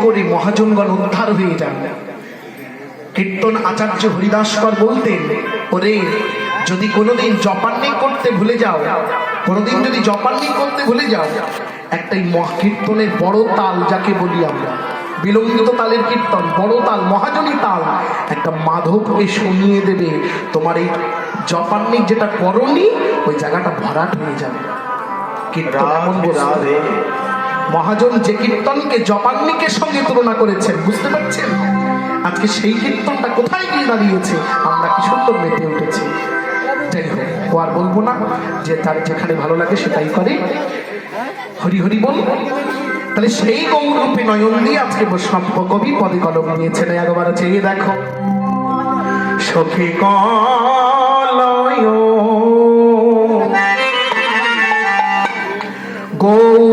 করে মহাজনগণ উদ্ধার হয়ে যান। কীর্তন আচার্য হরিদাসকর বলতেন, ওরে যদি কোনোদিন জপান্নি করতে ভুলে যাও, কোনোদিন যদি জপান্নি করতে ভুলে যাও, একটাই কীর্তনের বড় তাল যাকে বলি আমরা, বিলম্বিত তালের কীর্তন, বড় তাল, মহাজনী তাল, একটা মাধবকে শুনিয়ে দেবে, তোমার এই জপান্নি যেটা করনি ওই জায়গাটা ভরাট হয়ে যাবে। কীর্তন এমন বলছে, মহাজন যে কীর্তনকে জপান্নিকে সঙ্গে তুলনা করেছেন, বুঝতে পারছেন? আজকে সেই কীর্তনটা কোথায় গিয়ে দাঁড়িয়েছে, আমরা কি সুন্দর মেতে উঠেছি। যাই হোক, ও আর বলবো না, যে তার যেখানে ভালো লাগে সেটাই করে। হরি হরি বল। তাহলে সেই গৌরূপে নয়ন দিয়ে আজকে বৈষ্ণব কবি পদে কলম নিয়েছেন। একবার চেয়ে দেখো, সখী কলয় গৌ